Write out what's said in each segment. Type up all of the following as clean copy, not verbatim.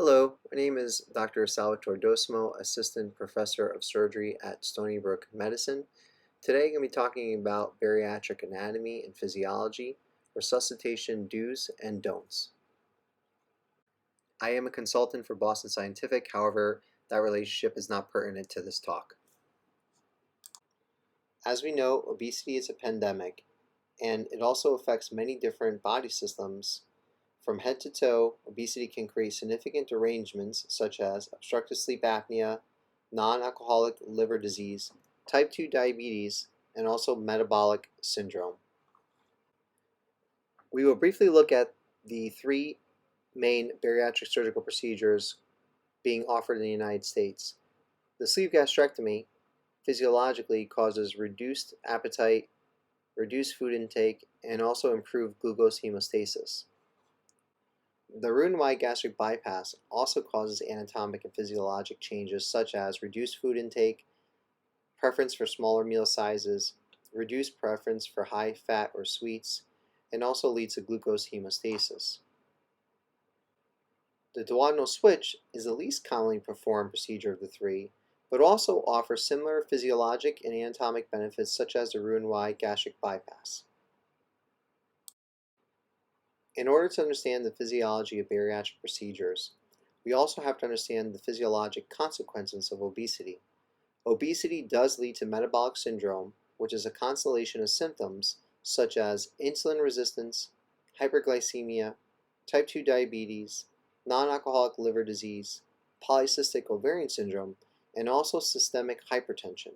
Hello, my name is Dr. Salvatore Docimo, Assistant Professor of Surgery at Stony Brook Medicine. Today I'm going to be talking about bariatric anatomy and physiology, resuscitation do's and don'ts. I am a consultant for Boston Scientific, however, that relationship is not pertinent to this talk. As we know, obesity is a pandemic, and it also affects many different body systems. From head to toe, obesity can create significant derangements such as obstructive sleep apnea, non-alcoholic liver disease, type 2 diabetes, and also metabolic syndrome. We will briefly look at the three main bariatric surgical procedures being offered in the United States. The sleeve gastrectomy physiologically causes reduced appetite, reduced food intake, and also improved glucose hemostasis. The Roux-en-Y gastric bypass also causes anatomic and physiologic changes such as reduced food intake, preference for smaller meal sizes, reduced preference for high fat or sweets, and also leads to glucose hemostasis. The duodenal switch is the least commonly performed procedure of the three, but also offers similar physiologic and anatomic benefits such as the Roux-en-Y gastric bypass. In order to understand the physiology of bariatric procedures, we also have to understand the physiologic consequences of obesity. Obesity does lead to metabolic syndrome, which is a constellation of symptoms such as insulin resistance, hyperglycemia, type 2 diabetes, non-alcoholic liver disease, polycystic ovarian syndrome, and also systemic hypertension.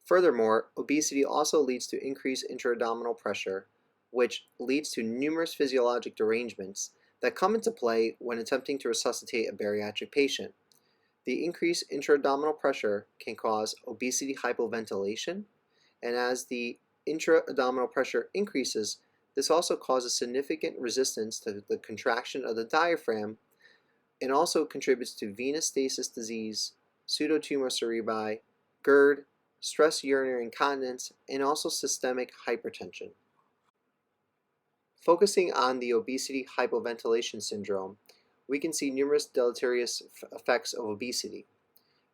Furthermore, obesity also leads to increased intra-abdominal pressure, which leads to numerous physiologic derangements that come into play when attempting to resuscitate a bariatric patient. The increased intra-abdominal pressure can cause obesity hypoventilation, and as the intra-abdominal pressure increases, this also causes significant resistance to the contraction of the diaphragm and also contributes to venous stasis disease, pseudotumor cerebri, GERD, stress urinary incontinence, and also systemic hypertension. Focusing on the obesity hypoventilation syndrome, we can see numerous deleterious effects of obesity.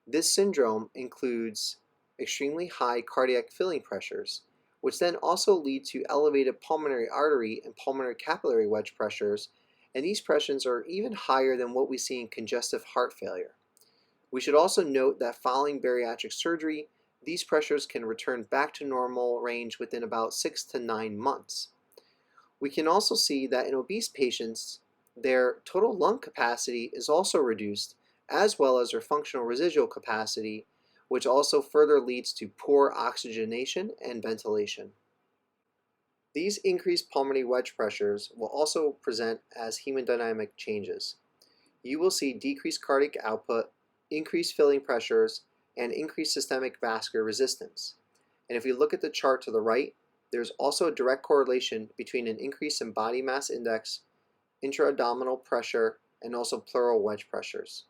This syndrome includes extremely high cardiac filling pressures, which then also lead to elevated pulmonary artery and pulmonary capillary wedge pressures, and these pressures are even higher than what we see in congestive heart failure. We should also note that following bariatric surgery, these pressures can return back to normal range within about 6 to 9 months. We can also see that in obese patients, their total lung capacity is also reduced, as well as their functional residual capacity, which also further leads to poor oxygenation and ventilation. These increased pulmonary wedge pressures will also present as hemodynamic changes. You will see decreased cardiac output, increased filling pressures, and increased systemic vascular resistance. And if we look at the chart to the right, there's also a direct correlation between an increase in body mass index, intra-abdominal pressure, and also pleural wedge pressures.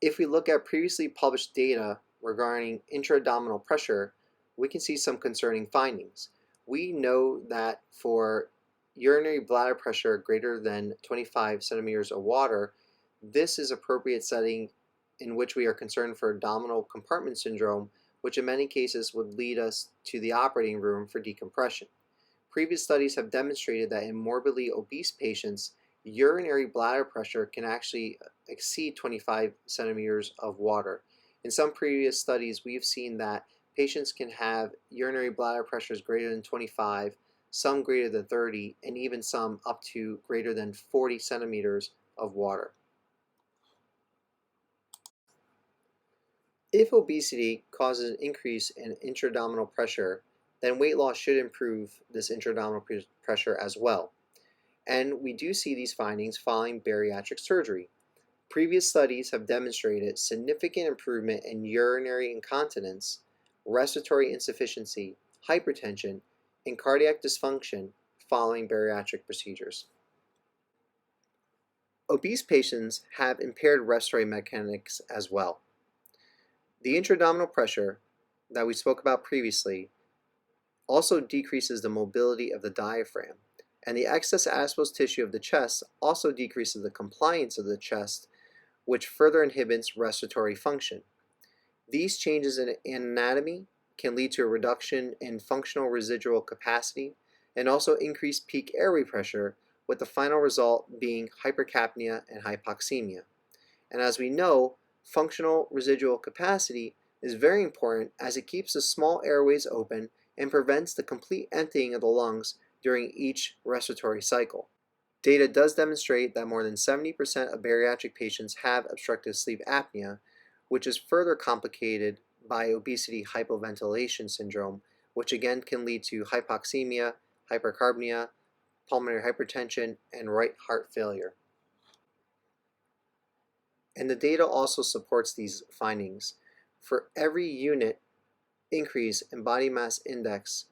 If we look at previously published data regarding intra-abdominal pressure, we can see some concerning findings. We know that for urinary bladder pressure greater than 25 centimeters of water, this is appropriate setting in which we are concerned for abdominal compartment syndrome, which in many cases would lead us to the operating room for decompression. Previous studies have demonstrated that in morbidly obese patients, urinary bladder pressure can actually exceed 25 centimeters of water. In some previous studies, we've seen that patients can have urinary bladder pressures greater than 25, some greater than 30, and even some up to greater than 40 centimeters of water. If obesity causes an increase in intra-abdominal pressure, then weight loss should improve this intra-abdominal pressure as well. And we do see these findings following bariatric surgery. Previous studies have demonstrated significant improvement in urinary incontinence, respiratory insufficiency, hypertension, and cardiac dysfunction following bariatric procedures. Obese patients have impaired respiratory mechanics as well. The intra-abdominal pressure that we spoke about previously also decreases the mobility of the diaphragm, And the excess adipose tissue of the chest also decreases the compliance of the chest, which further inhibits respiratory function. These changes in anatomy can lead to a reduction in functional residual capacity and also increased peak airway pressure, with the final result being hypercapnia and hypoxemia. And as we know, functional residual capacity is very important as it keeps the small airways open and prevents the complete emptying of the lungs during each respiratory cycle. Data does demonstrate that more than 70% of bariatric patients have obstructive sleep apnea, which is further complicated by obesity hypoventilation syndrome, which again can lead to hypoxemia, hypercarbia, pulmonary hypertension, and right heart failure. And the data also supports these findings. For every unit increase in body mass index,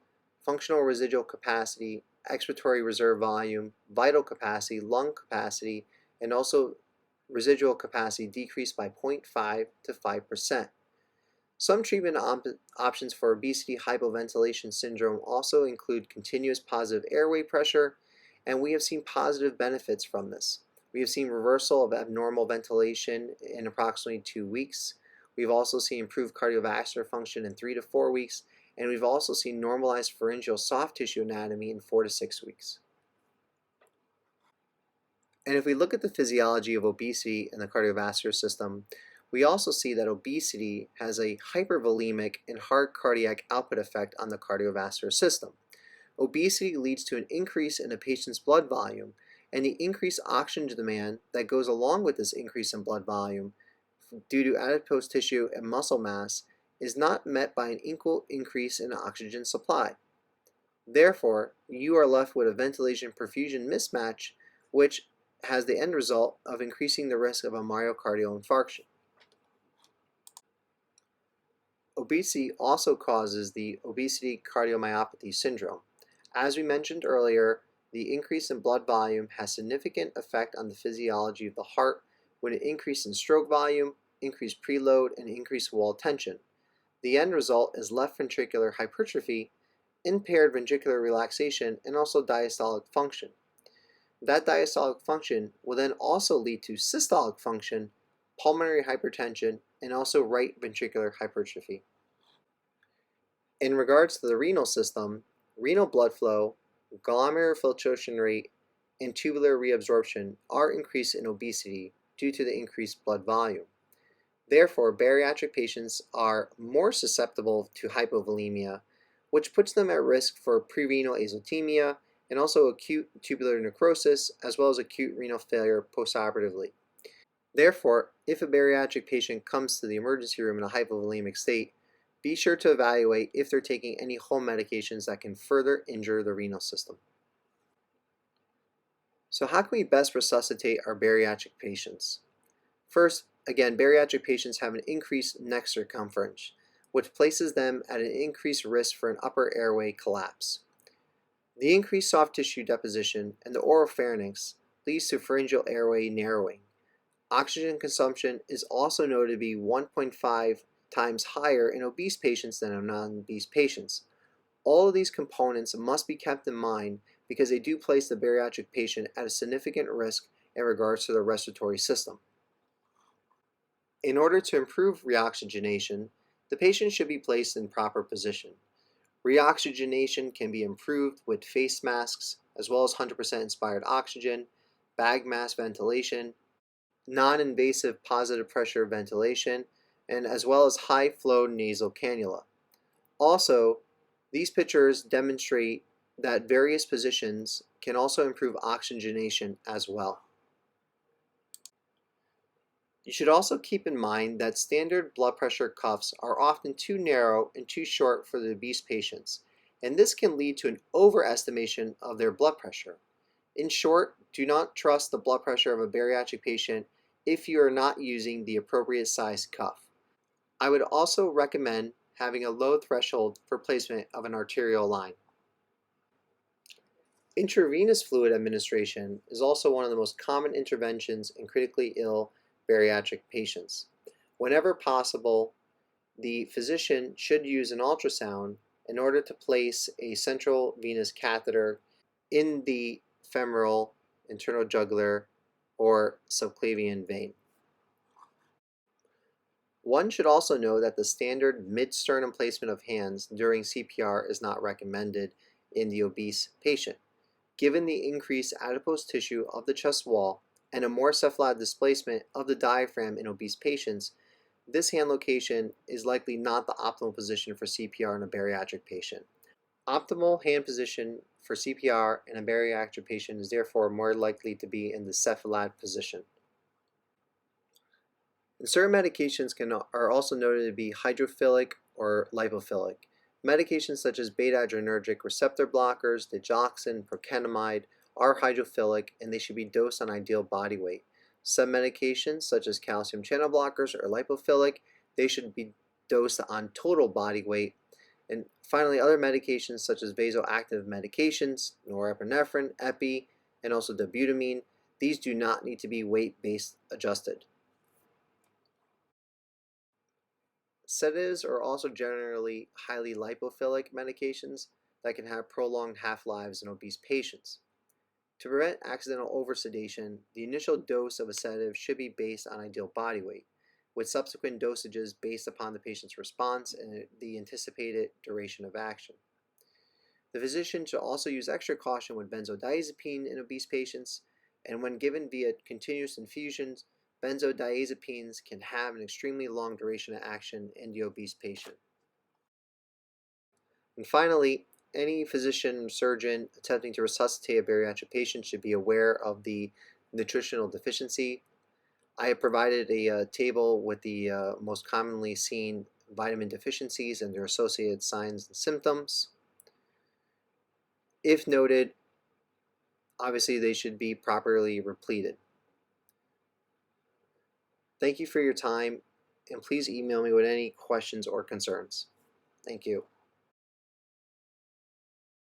functional residual capacity, expiratory reserve volume, vital capacity, lung capacity, and also residual capacity decreased by 0.5 to 5%. Some treatment options for obesity hypoventilation syndrome also include continuous positive airway pressure, and we have seen positive benefits from this. We have seen reversal of abnormal ventilation in approximately 2 weeks. We've also seen improved cardiovascular function in 3 to 4 weeks, and we've also seen normalized pharyngeal soft tissue anatomy in 4 to 6 weeks. And if we look at the physiology of obesity in the cardiovascular system, we also see that obesity has a hypervolemic and hard cardiac output effect on the cardiovascular system. Obesity leads to an increase in a patient's blood volume, and the increased oxygen demand that goes along with this increase in blood volume due to adipose tissue and muscle mass is not met by an equal increase in oxygen supply. Therefore, you are left with a ventilation perfusion mismatch, which has the end result of increasing the risk of a myocardial infarction. Obesity also causes the obesity cardiomyopathy syndrome. As we mentioned earlier, the increase in blood volume has significant effect on the physiology of the heart with an increase in stroke volume, increased preload, and increased wall tension. The end result is left ventricular hypertrophy, impaired ventricular relaxation, and also diastolic function. That diastolic function will then also lead to systolic function, pulmonary hypertension, and also right ventricular hypertrophy. In regards to the renal system, renal blood flow, glomerular filtration rate, and tubular reabsorption are increased in obesity due to the increased blood volume. Therefore, bariatric patients are more susceptible to hypovolemia, which puts them at risk for prerenal azotemia and also acute tubular necrosis, as well as acute renal failure postoperatively. Therefore, if a bariatric patient comes to the emergency room in a hypovolemic state, be sure to evaluate if they're taking any home medications that can further injure the renal system. So how can we best resuscitate our bariatric patients? First, again, bariatric patients have an increased neck circumference, which places them at an increased risk for an upper airway collapse. The increased soft tissue deposition and the oropharynx leads to pharyngeal airway narrowing. Oxygen consumption is also noted to be 1.5 times higher in obese patients than in non-obese patients. All of these components must be kept in mind because they do place the bariatric patient at a significant risk in regards to the respiratory system. In order to improve reoxygenation, the patient should be placed in proper position. Reoxygenation can be improved with face masks, as well as 100% inspired oxygen, bag mask ventilation, non-invasive positive pressure ventilation, and as well as high flow nasal cannula. Also, these pictures demonstrate that various positions can also improve oxygenation as well. You should also keep in mind that standard blood pressure cuffs are often too narrow and too short for the obese patients, and this can lead to an overestimation of their blood pressure. In short, do not trust the blood pressure of a bariatric patient if you are not using the appropriate size cuff. I would also recommend having a low threshold for placement of an arterial line. Intravenous fluid administration is also one of the most common interventions in critically ill bariatric patients. Whenever possible, the physician should use an ultrasound in order to place a central venous catheter in the femoral, internal jugular, or subclavian vein. One should also know that the standard mid-sternum placement of hands during CPR is not recommended in the obese patient. Given the increased adipose tissue of the chest wall and a more cephalad displacement of the diaphragm in obese patients, this hand location is likely not the optimal position for CPR in a bariatric patient. Optimal hand position for CPR in a bariatric patient is therefore more likely to be in the cephalad position. And certain medications are also noted to be hydrophilic or lipophilic. Medications such as beta-adrenergic receptor blockers, digoxin, procainamide are hydrophilic and they should be dosed on ideal body weight. Some medications such as calcium channel blockers are lipophilic. They should be dosed on total body weight. And finally, other medications such as vasoactive medications, norepinephrine, epi, and also dobutamine, these do not need to be weight-based adjusted. Sedatives are also generally highly lipophilic medications that can have prolonged half-lives in obese patients. To prevent accidental oversedation, the initial dose of a sedative should be based on ideal body weight, with subsequent dosages based upon the patient's response and the anticipated duration of action. The physician should also use extra caution with benzodiazepine in obese patients, and when given via continuous infusions, benzodiazepines can have an extremely long duration of action in the obese patient. And finally, any physician or surgeon attempting to resuscitate a bariatric patient should be aware of the nutritional deficiency. I have provided a table with the most commonly seen vitamin deficiencies and their associated signs and symptoms. If noted, obviously they should be properly repleted. Thank you for your time, and please email me with any questions or concerns. Thank you.